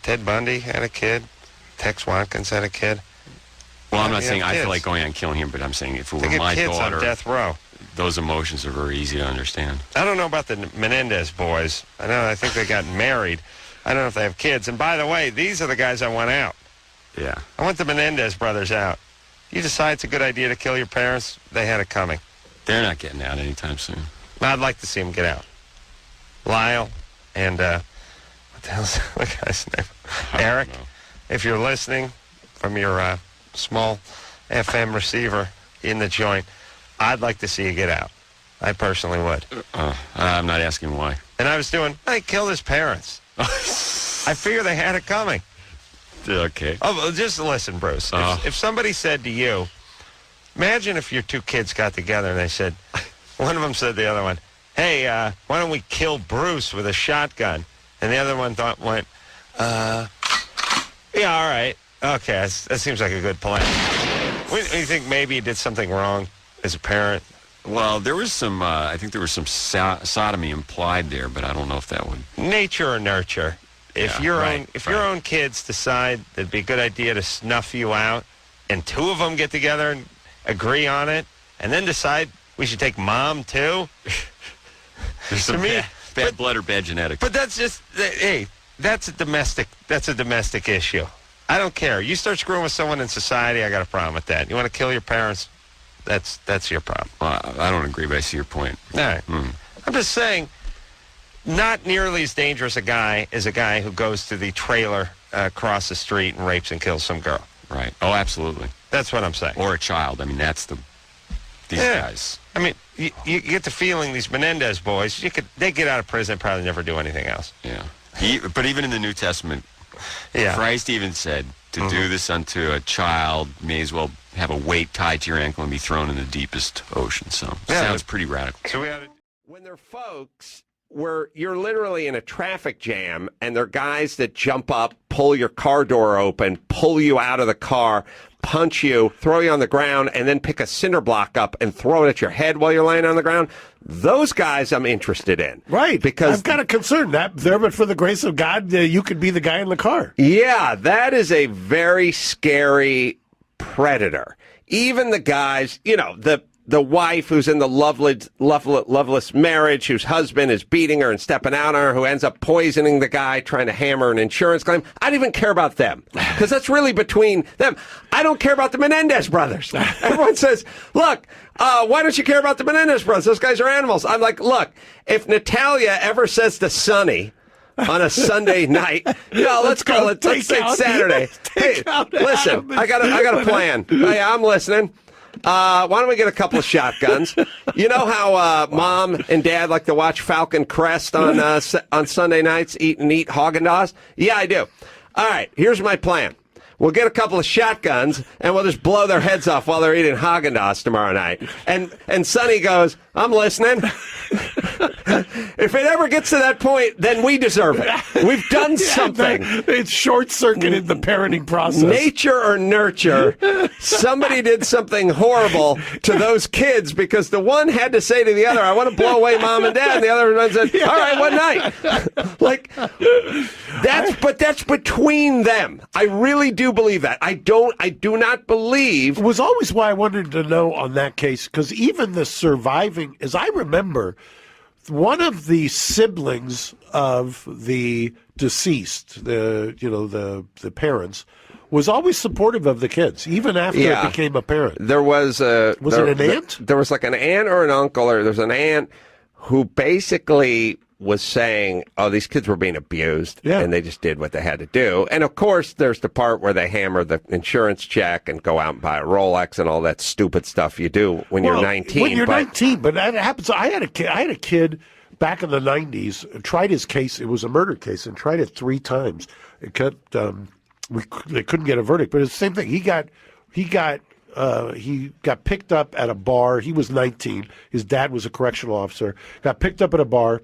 Ted Bundy had a kid. Tex Watkins had a kid. Well, I'm not saying I feel like going on killing him, but I'm saying if it were my kids daughter, on death row. Those emotions are very easy to understand. I don't know about the Menendez boys. I think they got married. I don't know if they have kids. And by the way, these are the guys I want out. Yeah. I want the Menendez brothers out. You decide it's a good idea to kill your parents, they had it coming. They're not getting out anytime soon. I'd like to see them get out. Lyle and, what the hell's the guy's name? Erik, if you're listening from your small FM receiver in the joint, I'd like to see you get out. I personally would. I'm not asking why. And I was doing, I killed his parents. I figure they had it coming. Okay. Oh, just listen, Bruce. If somebody said to you, imagine if your two kids got together and they said, one of them said to the other one, hey, why don't we kill Bruce with a shotgun? And the other one went, yeah, all right. Okay, that seems like a good plan. Do you think maybe you did something wrong as a parent? Well, there was some, I think there was some sodomy implied there, but I don't know if that would... Nature or nurture. If your own kids decide it'd be a good idea to snuff you out, and two of them get together and agree on it, and then decide we should take mom too. There's some bad blood or bad genetics. But that's just, hey, that's a domestic issue. I don't care. You start screwing with someone in society, I got a problem with that. You want to kill your parents, that's your problem. I don't agree, but I see your point. All right. I'm just saying, not nearly as dangerous a guy as a guy who goes to the trailer across the street and rapes and kills some girl. Right. Oh, absolutely. That's what I'm saying. Or a child. I mean, that's these guys. I mean, you get the feeling these Menendez boys, they get out of prison and probably never do anything else. Yeah. But even in the New Testament, Christ even said to do this unto a child may as well have a weight tied to your ankle and be thrown in the deepest ocean. So sounds pretty radical. So when they're folks where you're literally in a traffic jam and they're guys that jump up, pull your car door open, pull you out of the car, punch you, throw you on the ground, and then pick a cinder block up and throw it at your head while you're laying on the ground, those guys I'm interested in. Right. Because I've got a concern that there, but for the grace of God, you could be the guy in the car. Yeah, that is a very scary predator. Even the guys, the wife who's in the loveless marriage, whose husband is beating her and stepping out on her, who ends up poisoning the guy, trying to hammer an insurance claim. I don't even care about them, because that's really between them. I don't care about the Menendez brothers. Everyone says, look, why don't you care about the Menendez brothers? Those guys are animals. I'm like, look, if Natalia ever says to Sonny on a Sunday night, let's call it, let's say it's Saturday. Hey, listen, I got a plan. Hey, I'm listening. Why don't we get a couple of shotguns? You know how Mom and Dad like to watch Falcon Crest on Sunday nights, eat Haagen-Dazs? Yeah, I do. All right, here's my plan. We'll get a couple of shotguns, and we'll just blow their heads off while they're eating Haagen-Dazs tomorrow night. And Sonny goes, I'm listening. If it ever gets to that point, then we deserve it. We've done something. It's short-circuited the parenting process. Nature or nurture, somebody did something horrible to those kids because the one had to say to the other, I want to blow away Mom and Dad, and the other one said, all right, what night? That's between them. I really do believe that. I do not believe. It was always why I wanted to know on that case, because even the surviving, as I remember, one of the siblings of the deceased, the parents, was always supportive of the kids, even after it became apparent. There was it an aunt? There was like an aunt or an uncle, or there's an aunt who basically was saying, oh, these kids were being abused, and they just did what they had to do. And, of course, there's the part where they hammer the insurance check and go out and buy a Rolex and all that stupid stuff you do when you're 19. When you're 19, but that happens. I had a kid back in the 90s, tried his case. It was a murder case, and tried it 3 times. It kept, they couldn't get a verdict, but it's the same thing. He got picked up at a bar. He was 19. His dad was a correctional officer. Got picked up at a bar.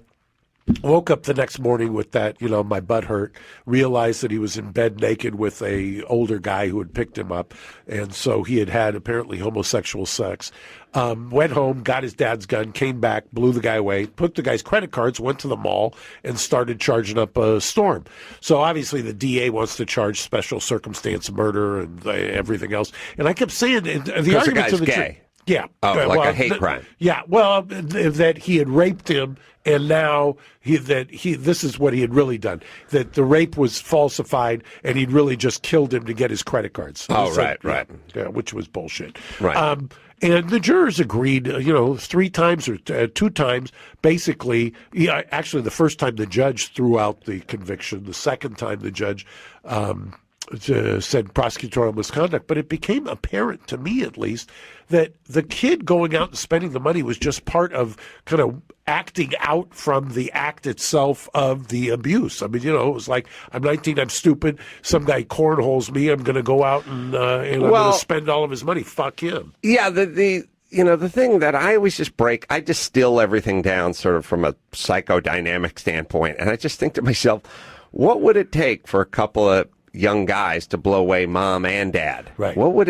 Woke up the next morning with that, my butt hurt, realized that he was in bed naked with a older guy who had picked him up, and so he had apparently homosexual sex. Went home, got his dad's gun, came back, blew the guy away, took the guy's credit cards, went to the mall, and started charging up a storm. So obviously the DA wants to charge special circumstance murder and everything else. And I kept saying, the argument to the gay. Yeah. Oh, like a hate crime. Yeah. Well, that he had raped him, and now this is what he had really done. That the rape was falsified, and he'd really just killed him to get his credit cards. Oh, right. Yeah, which was bullshit. Right. And the jurors agreed, 3 times or 2 times, basically. Actually, the first time the judge threw out the conviction. The second time the judge said prosecutorial misconduct. But it became apparent, to me at least, that the kid going out and spending the money was just part of kind of acting out from the act itself of the abuse. I mean, it was like, I'm 19, I'm stupid, some guy cornholes me, I'm going to go out and I'm going to spend all of his money. Fuck him. Yeah, the thing that I always I distill everything down sort of from a psychodynamic standpoint, and I just think to myself, what would it take for a couple of young guys to blow away mom and dad? Right. What would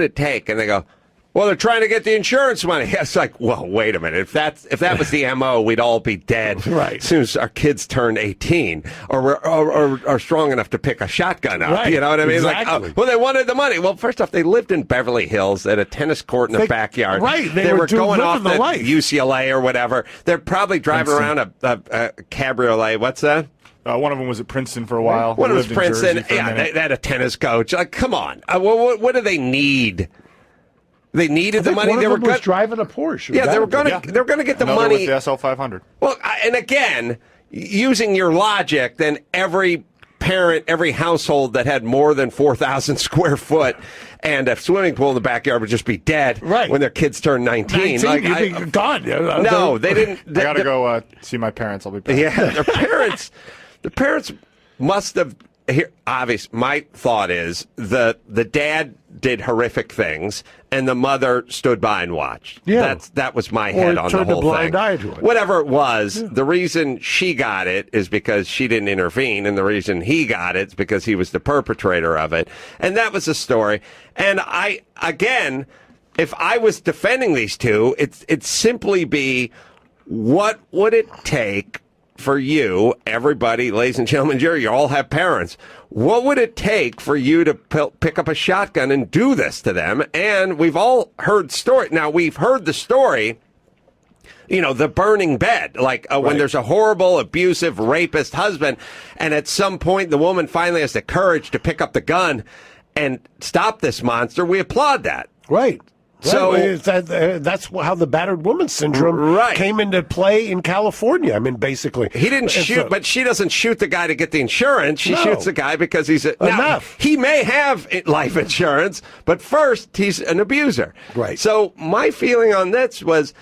it take? And they go, well, they're trying to get the insurance money. It's like, well, wait a minute. If that was the MO, we'd all be dead right. as soon as our kids turn 18 or are strong enough to pick a shotgun up. Right. You know what I mean? Exactly. Like, well, they wanted the money. Well, first off, they lived in Beverly Hills at a tennis court in their backyard. Right. They were going off the life. UCLA or whatever. They're probably driving around a cabriolet. What's that? One of them was at Princeton for a while. One was Princeton. Yeah, they had a tennis coach. Like, come on. What do they need? They needed the money. One of them was driving a Porsche. Yeah, they were going to get the Another money. with the SL 500. Well, and again, using your logic, then every parent, every household that had more than 4,000 square foot and a swimming pool in the backyard would just be dead when their kids turn 19. Like, you'd be gone. No, they didn't. I got to go see my parents. I'll be back. Yeah, the parents must have. Here, obvious. My thought is the dad did horrific things, and the mother stood by and watched. Yeah, that was my head on the whole thing. Turned a blind eye to it. Whatever it was, the reason she got it is because she didn't intervene, and the reason he got it is because he was the perpetrator of it, and that was the story. And again, if I was defending these two, it'd simply be, what would it take for you, everybody, ladies and gentlemen, Jerry, you all have parents. What would it take for you to pick up a shotgun and do this to them? And we've all heard story. Now, we've heard the story, the burning bed, like when there's a horrible, abusive, rapist husband, and at some point the woman finally has the courage to pick up the gun and stop this monster. We applaud that. Right. So that's how the battered woman syndrome came into play in California. I mean, basically, he didn't shoot, but she doesn't shoot the guy to get the insurance. She shoots the guy because he's now, he may have life insurance, but first he's an abuser. Right. So my feeling on this was,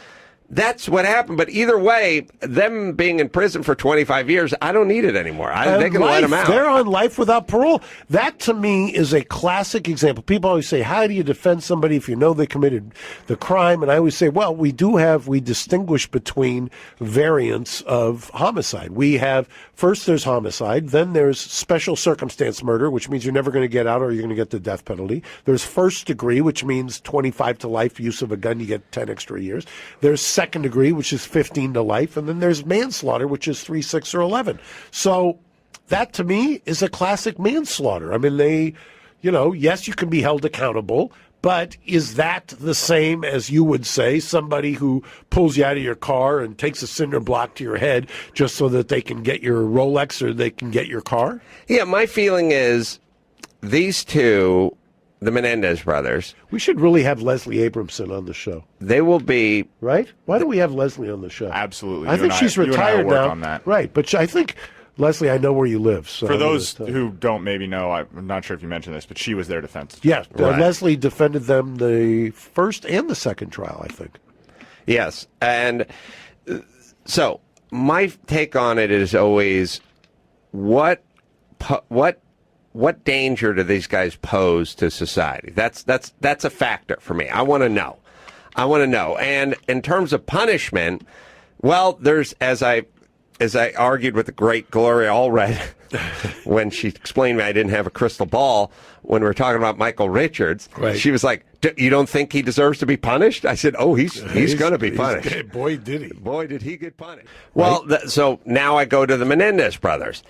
that's what happened. But either way, them being in prison for 25 years, I don't need it anymore. They can let them out. They're on life without parole. That, to me, is a classic example. People always say, how do you defend somebody if you know they committed the crime? And I always say, well, we distinguish between variants of homicide. We have, first there's homicide, then there's special circumstance murder, which means you're never going to get out or you're going to get the death penalty. There's first degree, which means 25 to life, use of a gun, you get 10 extra years. There's second degree, which is 15 to life, and then there's manslaughter, which is 3, 6, or 11. So that, to me, is a classic manslaughter. I mean, yes, you can be held accountable, but is that the same as you would say somebody who pulls you out of your car and takes a cinder block to your head just so that they can get your Rolex or they can get your car? Yeah, my feeling is these two, the Menendez brothers. We should really have Leslie Abramson on the show. They will be... Right? Why don't we have Leslie on the show? Absolutely. I think she's retired now. On that. Right, but I think, Leslie, I know where you live. So for those who don't maybe know, I'm not sure if you mentioned this, but she was their defense. Yeah, Leslie defended them the first and the second trial, I think. Yes, and so my take on it is always, what danger do these guys pose to society? That's a factor for me. I want to know. And in terms of punishment, well, there's, as I as I argued with the great Gloria Allred when she explained to me I didn't have a crystal ball when we were talking about Michael Richards, she was like, you don't think he deserves to be punished? I said, oh, he's going to be punished. Boy, did he. Boy, did he get punished. Well, so now I go to the Menendez brothers.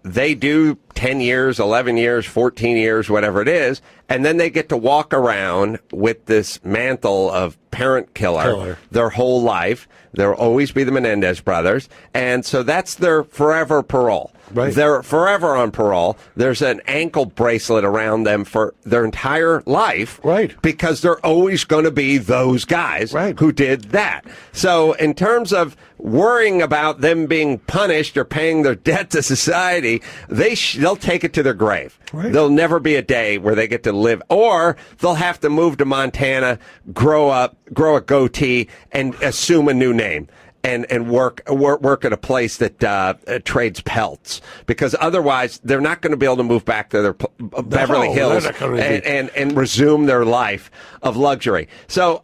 They do 10 years, 11 years, 14 years, whatever it is, and then they get to walk around with this mantle of parent killer their whole life. There'll always be the Menendez brothers, and so that's their forever parole. Right. They're forever on parole. There's an ankle bracelet around them for their entire life. Right. Because they're always going to be those guys who did that. So in terms of worrying about them being punished or paying their debt to society, they'll take it to their grave. Right. There'll never be a day where they get to live, or they'll have to move to Montana, grow a goatee, and assume a new name. And work at a place that trades pelts, because otherwise they're not going to be able to move back to their Beverly Hills and resume their life of luxury. So,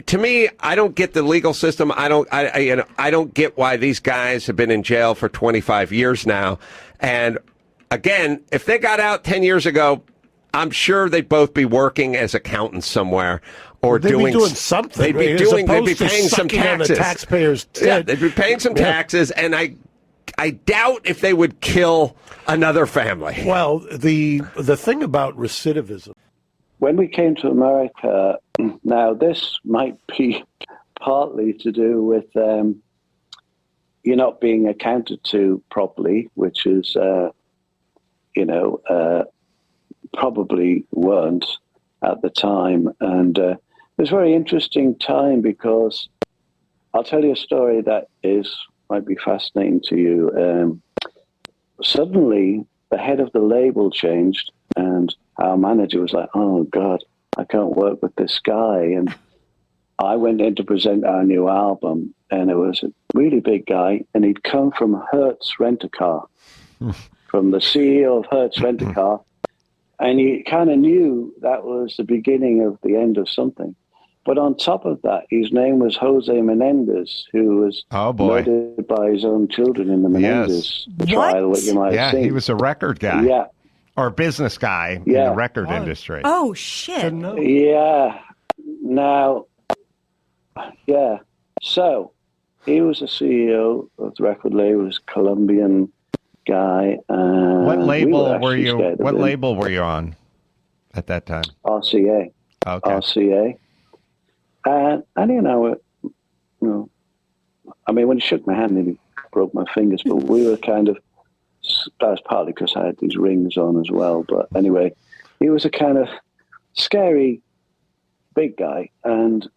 to me, I don't get the legal system. I don't get why these guys have been in jail for 25 years now. And again, if they got out 10 years ago, I'm sure they'd both be working as accountants somewhere. Or they'd be doing something. They'd be paying some taxes. The taxpayers. Yeah, they'd be paying some taxes, and I doubt if they would kill another family. Well, the thing about recidivism. When we came to America, now this might be partly to do with you not being accounted to properly, which is, probably weren't at the time, and it was a very interesting time because I'll tell you a story that might be fascinating to you. Suddenly, the head of the label changed, and our manager was like, "Oh God, I can't work with this guy." And I went in to present our new album, and it was a really big guy, and he'd come from Hertz Rent-A-Car, from the CEO of Hertz Rent-A-Car. And you kind of knew that was the beginning of the end of something. But on top of that, his name was Jose Menendez, who was murdered by his own children in the Menendez trial, what you might have seen. He was a record guy. Yeah. Or business guy in the record industry. Oh, shit. Yeah. Now, so he was a CEO of the record label, was a Colombian guy. What label were you? What label were you on at that time? RCA. Okay. RCA. And I mean, when he shook my hand, he broke my fingers. But we were kind of, that was partly because I had these rings on as well. But anyway, he was a kind of scary, big guy, and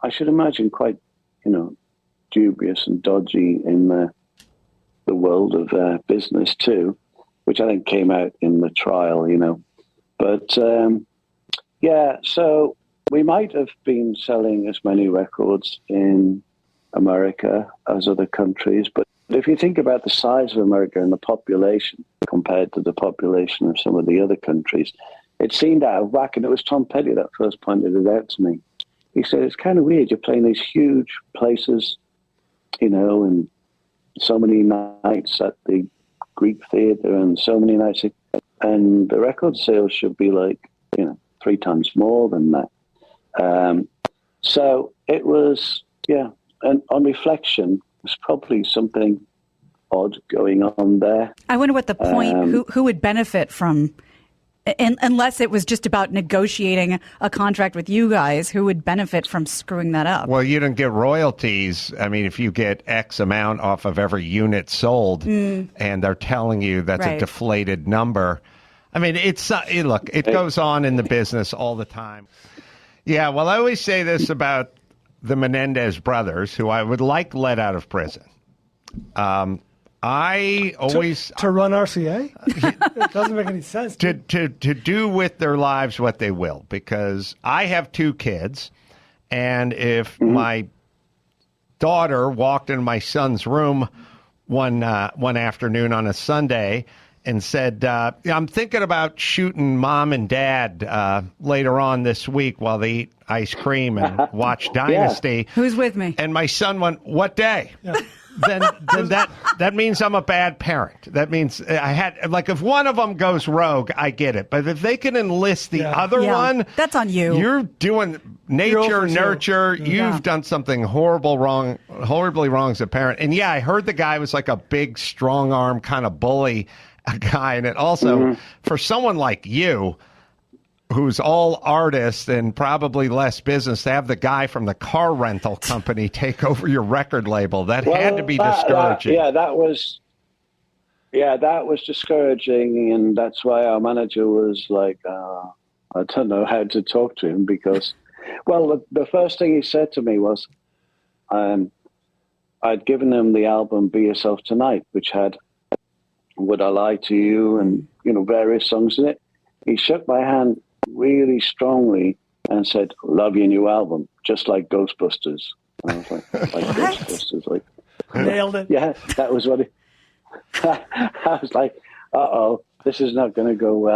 I should imagine quite, dubious and dodgy in the world of business too, which I think came out in the trial, But so we might have been selling as many records in America as other countries. But if you think about the size of America and the population compared to the population of some of the other countries, it seemed out of whack. And it was Tom Petty that first pointed it out to me. He said, it's kind of weird. You're playing these huge places, and so many nights at the Greek Theatre and so many nights, and the record sales should be like, 3 times more than that. So it was, and on reflection, there's probably something odd going on there. I wonder what the point, who would benefit from, unless it was just about negotiating a contract with you guys, who would benefit from screwing that up? Well, you don't get royalties. I mean, if you get X amount off of every unit sold, and they're telling you that's a deflated number. I mean, it goes on in the business all the time. Yeah, well, I always say this about the Menendez brothers, who I would like let out of prison. I always to run RCA. It doesn't make any sense. To do with their lives what they will, because I have 2 kids, and if my daughter walked in my son's room one afternoon on a Sunday and said, I'm thinking about shooting Mom and Dad later on this week while they eat ice cream and watch Dynasty. Who's with me? And my son went, what day? Yeah. then that means I'm a bad parent. That means I had, like, if one of them goes rogue, I get it. But if they can enlist the other one, that's on you. You're doing nurture. You've done something horribly wrong as a parent. And yeah, I heard the guy was like a big, strong arm kind of bully guy. And it also, for someone like you, who's all artist and probably less business, to have the guy from the car rental company take over your record label, that had to be discouraging. That was discouraging, and that's why our manager was like, I don't know how to talk to him, because, well, the first thing he said to me was, I'd given him the album Be Yourself Tonight, which had Would I Lie to You and, various songs in it. He shook my hand really strongly and said, love your new album, just like Ghostbusters. And I was like Ghostbusters, like nailed it. Yeah, that was what it I was like, this is not going to go well.